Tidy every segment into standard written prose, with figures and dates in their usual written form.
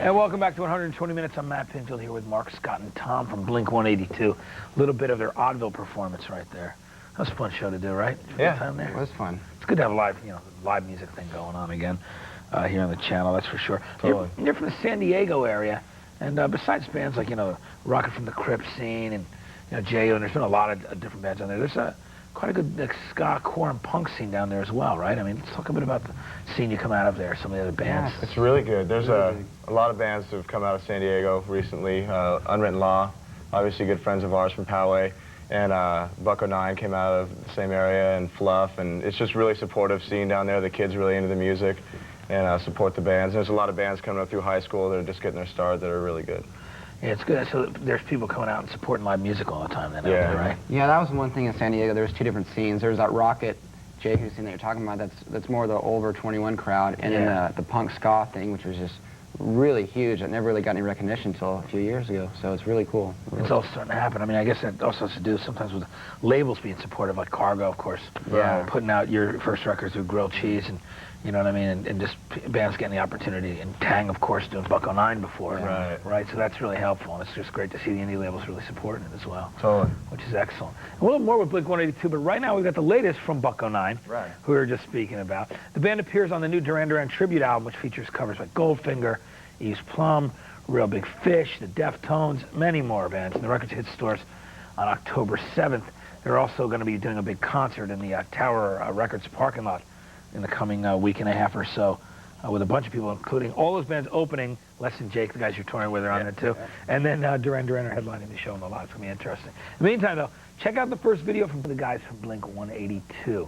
And welcome back to 120 Minutes. I'm Matt Pinfield here with Mark, Scott, and Tom from Blink-182. A little bit of their Oddville performance right there. That was a fun show to do, right? Yeah, time there? It was fun. It's good to have a live, live music thing going on again here on the channel, that's for sure. Totally. You're from the San Diego area, and besides bands like, Rocket from the Crypt scene and, J.O., and there's been a lot of different bands on there. There's quite a good ska, core, and punk scene down there as well, right? I mean, let's talk a bit about the scene you come out of there, some of the other bands. Yeah, it's really good. There's a lot of bands that have come out of San Diego recently. Unwritten Law, obviously good friends of ours from Poway, and Bucko 9 came out of the same area, and Fluff, and it's just really supportive scene down there. The kids are really into the music and support the bands. And there's a lot of bands coming up through high school that are just getting their start that are really good. Yeah, it's good. So there's people coming out and supporting live music all the time then, out there, right? Yeah, that was one thing in San Diego. There was two different scenes. There's that Rocket Jehu scene that you're talking about. That's more the over 21 crowd, and then the punk ska thing, which was just really huge. It never really got any recognition until a few years ago. So it's really cool. It's all starting to happen. I mean, I guess that also has to do sometimes with labels being supportive, like Cargo, of course. Yeah. Putting out your first record through Grilled Cheese, and you know what I mean, and just bands getting the opportunity. And Tang, of course, doing Bucko 9 before. Right. So that's really helpful, and it's just great to see the indie labels really supporting it as well. Totally. Which is excellent. And a little more with Blink-182, but right now we've got the latest from Bucko 9, who we were just speaking about. The band appears on the new Duran Duran tribute album, which features covers by Goldfinger, East Plum, Real Big Fish, the Deftones, many more bands. And the record's hit stores on October 7th. They're also going to be doing a big concert in the Tower Records parking lot in the coming week and a half or so with a bunch of people, including all those bands opening, Less Than Jake, the guys you're touring with are on there too. And then Duran Duran are headlining the show and a lot. It's going to be interesting. In the meantime, though, check out the first video from the guys from Blink-182.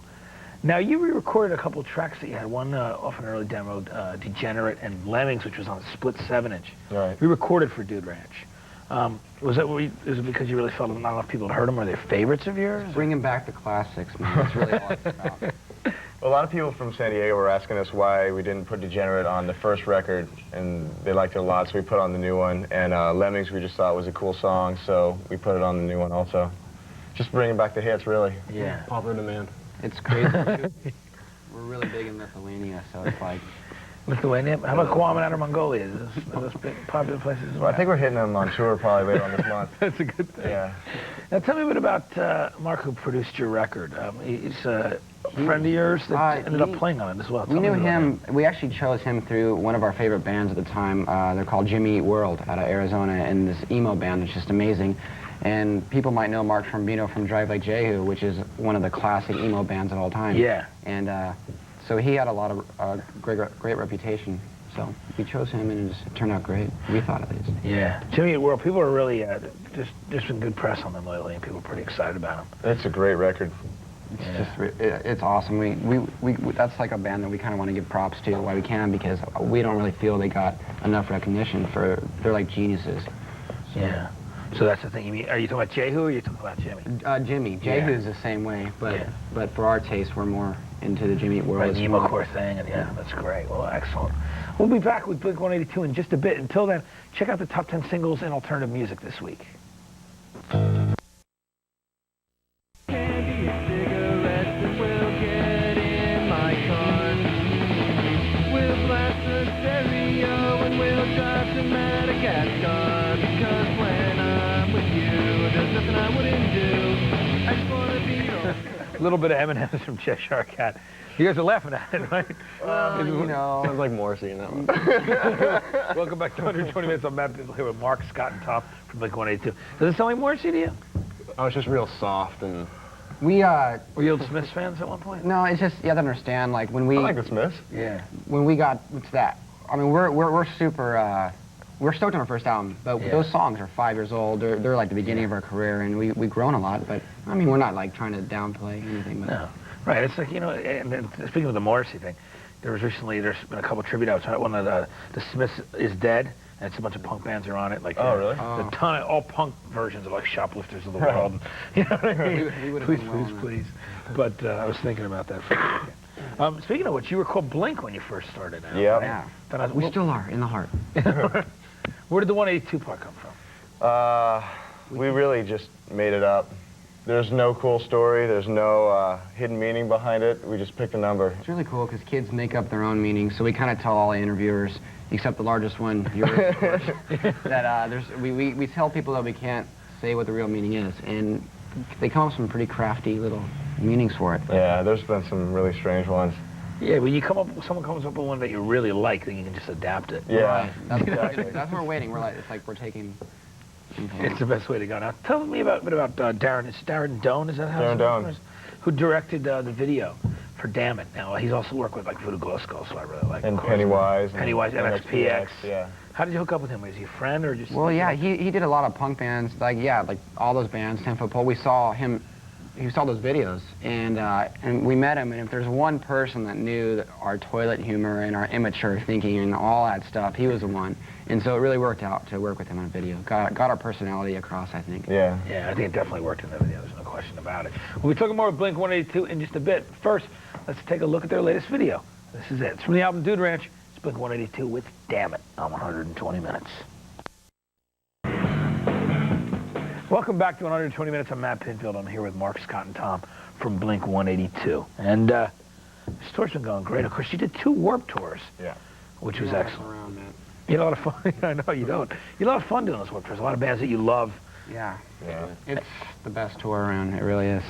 Now, you re-recorded a couple of tracks that you had, one off an early demo, Degenerate and Lemmings, which was on a split 7-inch. Right. Re-recorded for Dude Ranch. Was it because you really felt not enough people had heard them? Were they favorites of yours? Bringing back the classics, man. That's really all it's about. A lot of people from San Diego were asking us why we didn't put Degenerate on the first record, and they liked it a lot, so we put on the new one. And Lemmings we just thought was a cool song, so we put it on the new one also. Just bringing back the hits, really. Yeah. Popular demand. It's crazy. We're really big in Lithuania, so it's like... Lithuania? How about Guam and Outer Mongolia? Are those big popular places as well? I think we're hitting them on tour probably later on this month. That's a good thing. Yeah. Now tell me a bit about Mark, who produced your record. He's a friend of yours that ended up playing on it as well. We knew him. We actually chose him through one of our favorite bands at the time. They're called Jimmy Eat World out of Arizona, and this emo band is just amazing. And people might know Mark Trombino from Drive Like Jehu, which is one of the classic emo bands of all time. Yeah. And so he had a lot of great reputation. So we chose him, and it turned out great. We thought at least. Yeah. Jimmy Eat World, people are really, there's been good press on them lately, and people are pretty excited about them. It's a great record. It's awesome. That's like a band that we kind of want to give props to while we can, because we don't really feel they got enough recognition for, they're like geniuses. So. Yeah. So that's the thing. You mean, are you talking about Jehu or are you talking about Jimmy? Jimmy. Jehu's the same way, but for our taste, we're more into the Jimmy Eat World. Right, the emo core thing, and yeah, that's great. Well, excellent. We'll be back with Blink-182 in just a bit. Until then, check out the top 10 singles in alternative music this week. A little bit of M&M's from Cheshire Cat. You guys are laughing at it, right? Sounds like Morrissey in that one. Welcome back to 120 Minutes. I'm Matt Pinfield here with Mark, Scott, and Tom from Blink-182. Does it sound like Morrissey to you? Oh, it's just real soft and... Were you old Smiths fans at one point? No, it's just, you have to understand, like, when we... I like the Smiths. Yeah. When we got to that, I mean, we're super, we're stoked on our first album, but those songs are 5 years old. They're like the beginning of our career, and we've grown a lot, but, I mean, we're not, like, trying to downplay anything. But no. Right, it's like, and speaking of the Morrissey thing, there's been a couple of tribute outs. One of the Smiths is Dead, and it's a bunch of punk bands are on it. Like, really? A ton of all punk versions of like Shoplifters of the World. And, you know what I mean? Please. But I was thinking about that for a second. Speaking of which, you were called Blink when you first started out. Yeah. We still are, in the heart. Where did the 182 part come from? We really just made it up. There's no cool story. There's no hidden meaning behind it. We just picked a number. It's really cool because kids make up their own meaning. So we kind of tell all the interviewers, except the largest one, yours, of course. That we tell people that we can't say what the real meaning is, and they come up with some pretty crafty little meanings for it. Yeah, there's been some really strange ones. Yeah, when you someone comes up with one that you really like, then you can just adapt it. Yeah, right. That's what we're waiting. It's like we're taking. It's the best way to go. Now, tell me a bit about Darren. It's Darren Doan, is that how? Darren Doan. Who directed the video for Damn It. Now, he's also worked with like Voodoo Glow Skull, so I really like. And Pennywise. Pennywise, MXPX. Yeah. How did you hook up with him? Was he a friend or just? Well, yeah, he did a lot of punk bands. Like all those bands, 10 Foot Pole. We saw him. He saw those videos, and we met him. And if there's one person that knew our toilet humor and our immature thinking and all that stuff, he was the one. And so it really worked out to work with him on a video. Got our personality across, I think. Yeah. Yeah, I think it definitely worked in the video. There's no question about it. We'll be talking more with Blink-182 in just a bit. First, let's take a look at their latest video. This is it. It's from the album Dude Ranch. It's Blink-182 with Damn It on 120 Minutes. Welcome back to 120 Minutes. I'm Matt Pinfield. I'm here with Mark, Scott, and Tom from Blink-182. And this tour's been going great. Of course, you did 2 Warped tours, which was excellent. Around, man. You had a lot of fun. I know you don't. You had a lot of fun doing those Warped tours. A lot of bands that you love. Yeah. Yeah. It's the best tour around. It really is.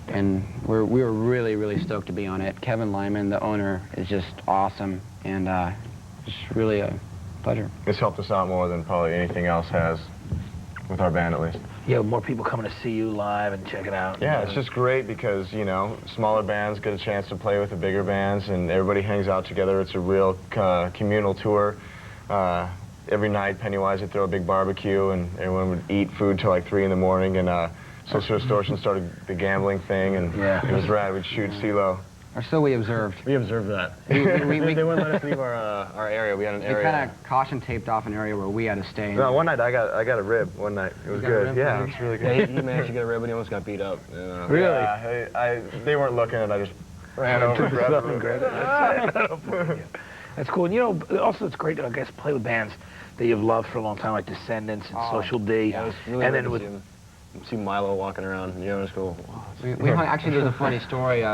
And we were really, really stoked to be on it. Kevin Lyman, the owner, is just awesome, and it's really a pleasure. It's helped us out more than probably anything else has, with our band at least. Yeah, more people coming to see you live and check it out. Yeah, it's just great because, you know, smaller bands get a chance to play with the bigger bands, and everybody hangs out together. It's a real communal tour. Every night, Pennywise would throw a big barbecue, and everyone would eat food till like 3 in the morning, and Social Distortion started the gambling thing, and it was rad. We'd shoot CeeLo. Or so we observed. We observed that. They wouldn't let us leave our area. We had an area. We kind of caution taped off an area where we had to stay. No, one night I got a rib. One night it was good. Yeah, it was really good. Yeah, he managed to get a rib, and he almost got beat up. Really? Yeah, they weren't looking, and I just ran over and grabbed it. That's cool. And you know, also it's great to, I guess, play with bands that you've loved for a long time, like Descendants and Social D. Yeah, it was really and good then with to see Milo walking around. You know, it was cool. Actually, there's a funny story.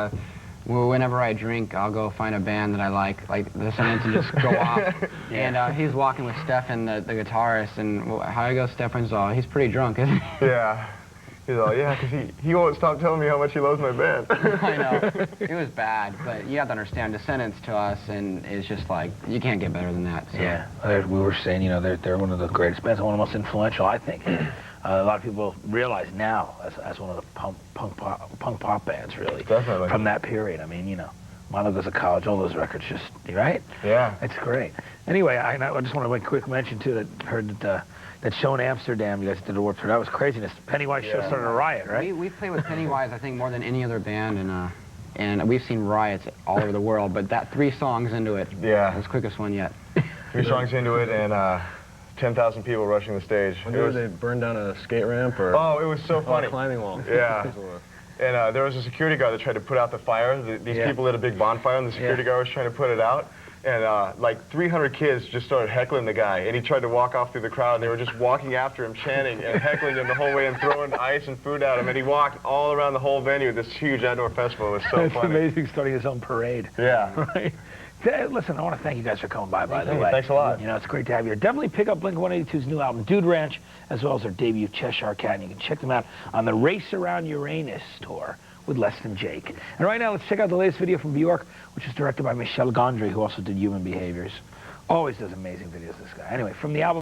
Whenever I drink, I'll go find a band that I like Descendants, and just go off. And he's walking with Stefan, the guitarist, and how I go, Stefan's all, he's pretty drunk, isn't he? Yeah. He's all, yeah, because he won't stop telling me how much he loves my band. I know. It was bad, but you have to understand, Descendants to us, and it's just like, you can't get better than that. So. Yeah, we were saying, you know, they're one of the greatest bands, one of the most influential, I think. A lot of people realize now as one of the punk pop bands, really. Definitely. From that period. I mean, you know, Milo Goes to College, all those records, just, right? Yeah. It's great. Anyway, I just want to make a quick mention, too, that heard that show in Amsterdam, you guys did a Warped Tour. That was craziness. Pennywise show started a riot, right? We played with Pennywise, I think, more than any other band, and we've seen riots all over the world, but that 3 songs into it was the quickest one yet. 3 songs into it, and 10,000 people rushing the stage. Did they burn down a skate ramp or? Oh, it was so funny. A climbing wall. Yeah. And there was a security guard that tried to put out the fire. These people lit a big bonfire, and the security guard was trying to put it out. And like 300 kids just started heckling the guy, and he tried to walk off through the crowd, and they were just walking after him, chanting and heckling him the whole way and throwing ice and food at him, and he walked all around the whole venue, this huge outdoor festival. It was so It's funny. amazing starting his own parade. Yeah. Right? Listen, I want to thank you guys for coming by the way. Thanks a lot. You know, it's great to have you here. Definitely pick up Blink-182's new album, Dude Ranch, as well as their debut, Cheshire Cat, and you can check them out on the Race Around Uranus tour with Less Than Jake. And right now, let's check out the latest video from Bjork, which was directed by Michel Gondry, who also did Human Behaviors. Always does amazing videos, this guy. Anyway, from the album...